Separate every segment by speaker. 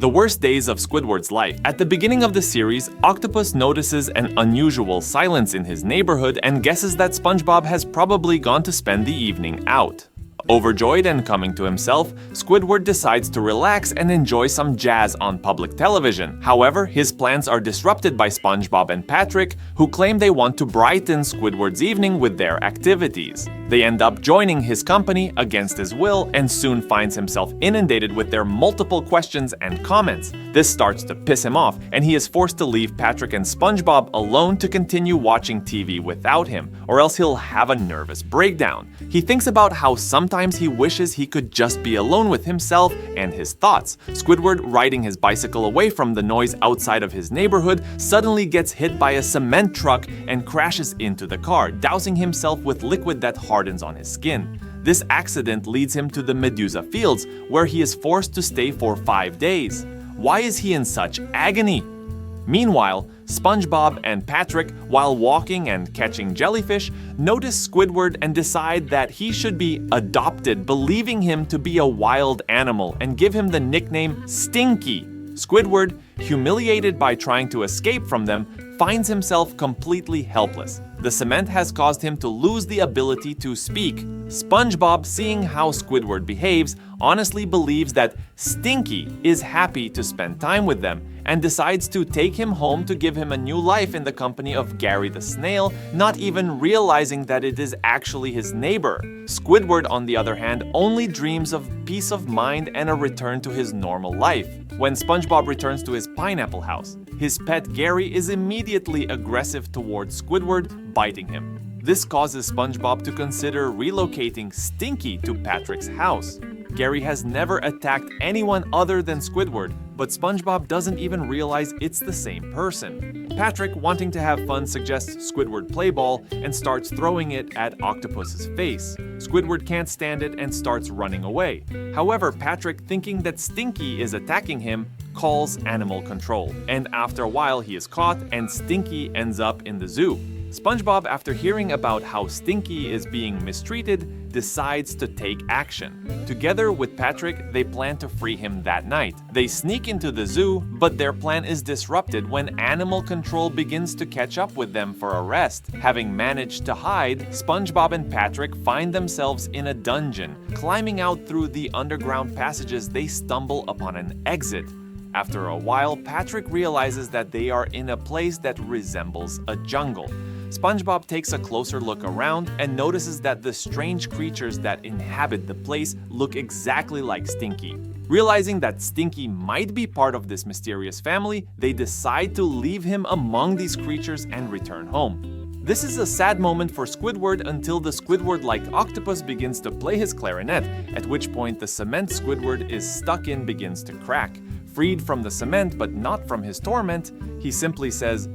Speaker 1: The worst days of Squidward's life. At the beginning of the series, Octopus notices an unusual silence in his neighborhood and guesses that SpongeBob has probably gone to spend the evening out. Overjoyed and coming to himself, Squidward decides to relax and enjoy some jazz on public television. However, his plans are disrupted by SpongeBob and Patrick, who claim they want to brighten Squidward's evening with their activities. They end up joining his company against his will and soon finds himself inundated with their multiple questions and comments. This starts to piss him off, and he is forced to leave Patrick and SpongeBob alone to continue watching TV without him, or else he'll have a nervous breakdown. He thinks about how sometimes he wishes he could just be alone with himself and his thoughts. Squidward, riding his bicycle away from the noise outside of his neighborhood, suddenly gets hit by a cement truck and crashes into the car, dousing himself with liquid that hardens on his skin. This accident leads him to the Medusa Fields, where he is forced to stay for 5 days. Why is he in such agony? Meanwhile, SpongeBob and Patrick, while walking and catching jellyfish, notice Squidward and decide that he should be adopted, believing him to be a wild animal, and give him the nickname Stinky. Squidward, humiliated by trying to escape from them, finds himself completely helpless. The cement has caused him to lose the ability to speak. SpongeBob, seeing how Squidward behaves, honestly believes that Stinky is happy to spend time with them and decides to take him home to give him a new life in the company of Gary the Snail, not even realizing that it is actually his neighbor. Squidward, on the other hand, only dreams of peace of mind and a return to his normal life. When SpongeBob returns to his pineapple house, his pet Gary is immediately aggressive towards Squidward, biting him. This causes SpongeBob to consider relocating Stinky to Patrick's house. Gary has never attacked anyone other than Squidward, but SpongeBob doesn't even realize it's the same person. Patrick, wanting to have fun, suggests Squidward play ball and starts throwing it at Octopus's face. Squidward can't stand it and starts running away. However, Patrick, thinking that Stinky is attacking him, calls animal control, and after a while he is caught and Stinky ends up in the zoo. SpongeBob, after hearing about how Stinky is being mistreated, decides to take action. Together with Patrick, they plan to free him that night. They sneak into the zoo, but their plan is disrupted when animal control begins to catch up with them for arrest. Having managed to hide, SpongeBob and Patrick find themselves in a dungeon. Climbing out through the underground passages, they stumble upon an exit. After a while, Patrick realizes that they are in a place that resembles a jungle. SpongeBob takes a closer look around and notices that the strange creatures that inhabit the place look exactly like Stinky. Realizing that Stinky might be part of this mysterious family, they decide to leave him among these creatures and return home. This is a sad moment for Squidward until the Squidward-like octopus begins to play his clarinet, at which point the cement Squidward is stuck in begins to crack. Freed from the cement but not from his torment, he simply says,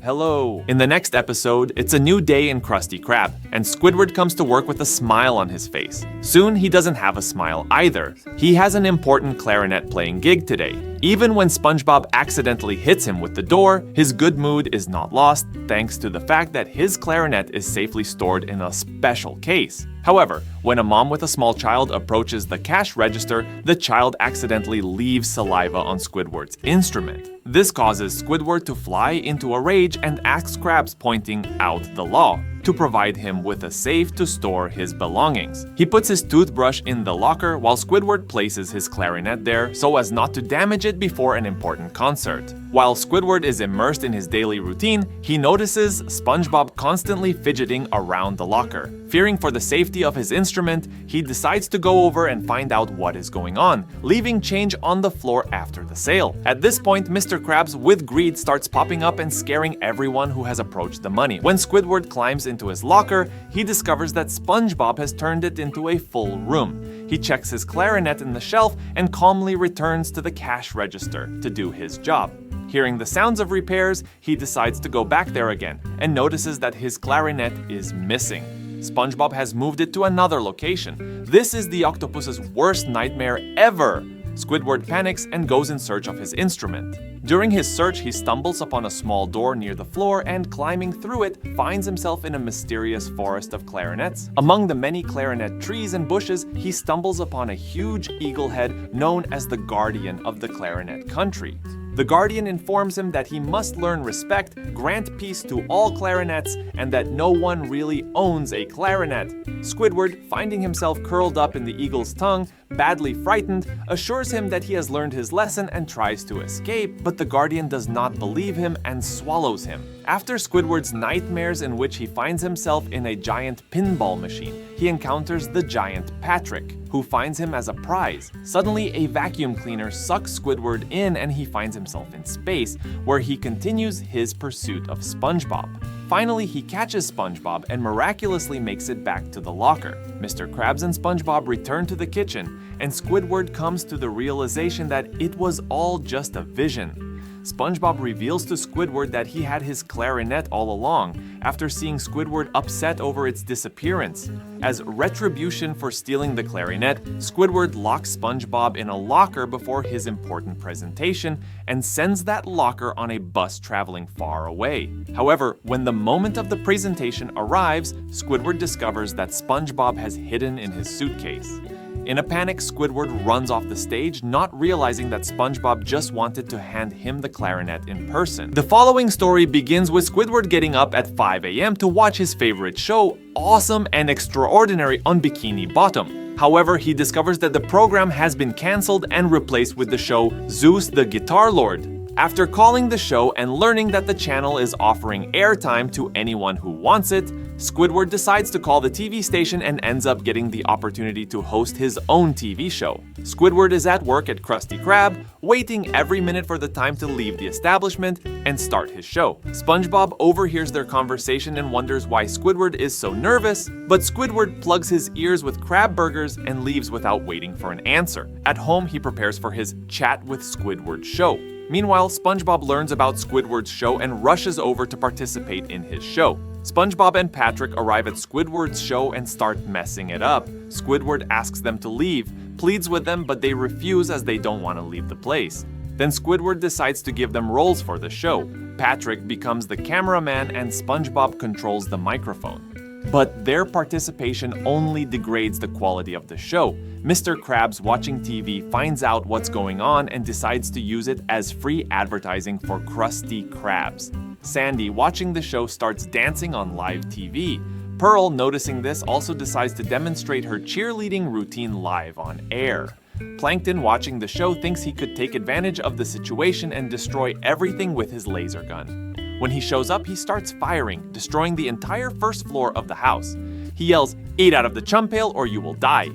Speaker 1: hello. In the next episode, it's a new day in Krusty Krab, and Squidward comes to work with a smile on his face. Soon, he doesn't have a smile either. He has an important clarinet playing gig today. Even when SpongeBob accidentally hits him with the door, his good mood is not lost thanks to the fact that his clarinet is safely stored in a special case. However, when a mom with a small child approaches the cash register, the child accidentally leaves saliva on Squidward's instrument. This causes Squidward to fly into a rage and asks Krabs, pointing out the law, to provide him with a safe to store his belongings. He puts his toothbrush in the locker while Squidward places his clarinet there so as not to damage it before an important concert. While Squidward is immersed in his daily routine, he notices SpongeBob constantly fidgeting around the locker. Fearing for the safety of his instrument, he decides to go over and find out what is going on, leaving change on the floor after the sale. At this point, Mr. Krabs, with greed, starts popping up and scaring everyone who has approached the money. When Squidward climbs into his locker, he discovers that SpongeBob has turned it into a full room. He checks his clarinet in the shelf and calmly returns to the cash register to do his job. Hearing the sounds of repairs, he decides to go back there again and notices that his clarinet is missing. SpongeBob has moved it to another location. This is the octopus's worst nightmare ever. Squidward panics and goes in search of his instrument. During his search, he stumbles upon a small door near the floor and, climbing through it, finds himself in a mysterious forest of clarinets. Among the many clarinet trees and bushes, he stumbles upon a huge eagle head known as the guardian of the clarinet country. The guardian informs him that he must learn respect, grant peace to all clarinets, and that no one really owns a clarinet. Squidward, finding himself curled up in the eagle's tongue, badly frightened, assures him that he has learned his lesson and tries to escape, but the guardian does not believe him and swallows him. After Squidward's nightmares in which he finds himself in a giant pinball machine, he encounters the giant Patrick, who finds him as a prize. Suddenly, a vacuum cleaner sucks Squidward in and he finds himself in space, where he continues his pursuit of SpongeBob. Finally, he catches SpongeBob and miraculously makes it back to the locker. Mr. Krabs and SpongeBob return to the kitchen, and Squidward comes to the realization that it was all just a vision. SpongeBob reveals to Squidward that he had his clarinet all along, after seeing Squidward upset over its disappearance. As retribution for stealing the clarinet, Squidward locks SpongeBob in a locker before his important presentation and sends that locker on a bus traveling far away. However, when the moment of the presentation arrives, Squidward discovers that SpongeBob has hidden in his suitcase. In a panic, Squidward runs off the stage, not realizing that SpongeBob just wanted to hand him the clarinet in person. The following story begins with Squidward getting up at 5 a.m. to watch his favorite show, Awesome and Extraordinary on Bikini Bottom. However, he discovers that the program has been cancelled and replaced with the show Zeus the Guitar Lord. After calling the show and learning that the channel is offering airtime to anyone who wants it, Squidward decides to call the TV station and ends up getting the opportunity to host his own TV show. Squidward is at work at Krusty Krab, waiting every minute for the time to leave the establishment and start his show. SpongeBob overhears their conversation and wonders why Squidward is so nervous, but Squidward plugs his ears with crab burgers and leaves without waiting for an answer. At home, he prepares for his Chat with Squidward show. Meanwhile, SpongeBob learns about Squidward's show and rushes over to participate in his show. SpongeBob and Patrick arrive at Squidward's show and start messing it up. Squidward asks them to leave, pleads with them, but they refuse as they don't want to leave the place. Then Squidward decides to give them roles for the show. Patrick becomes the cameraman and SpongeBob controls the microphone. But their participation only degrades the quality of the show. Mr. Krabs, watching TV, finds out what's going on and decides to use it as free advertising for Krusty Krabs. Sandy, watching the show, starts dancing on live TV. Pearl, noticing this, also decides to demonstrate her cheerleading routine live on air. Plankton, watching the show, thinks he could take advantage of the situation and destroy everything with his laser gun. When he shows up, he starts firing, destroying the entire first floor of the house. He yells, "Eat out of the chum pail or you will die."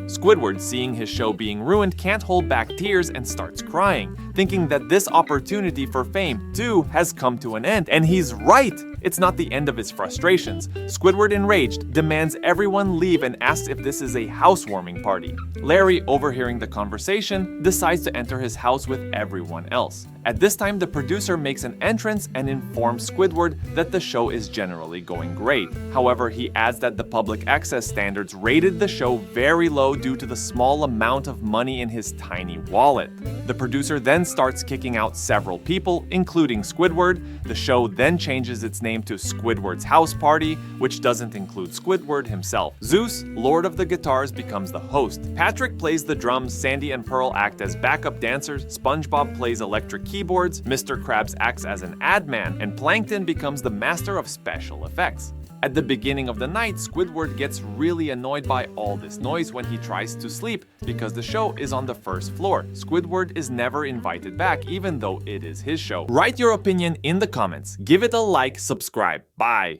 Speaker 1: Squidward, seeing his show being ruined, can't hold back tears and starts crying, thinking that this opportunity for fame, too, has come to an end. And he's right! It's not the end of his frustrations. Squidward, enraged, demands everyone leave and asks if this is a housewarming party. Larry, overhearing the conversation, decides to enter his house with everyone else. At this time, the producer makes an entrance and informs Squidward that the show is generally going great. However, he adds that the public access standards rated the show very low due to the small amount of money in his tiny wallet. The producer then starts kicking out several people, including Squidward. The show then changes its name to Squidward's House Party, which doesn't include Squidward himself. Zeus, Lord of the Guitars, becomes the host. Patrick plays the drums, Sandy and Pearl act as backup dancers, SpongeBob plays electric keyboards, Mr. Krabs acts as an ad man, and Plankton becomes the master of special effects. At the beginning of the night, Squidward gets really annoyed by all this noise when he tries to sleep because the show is on the first floor. Squidward is never invited back even though it is his show. Write your opinion in the comments, give it a like, subscribe. Bye!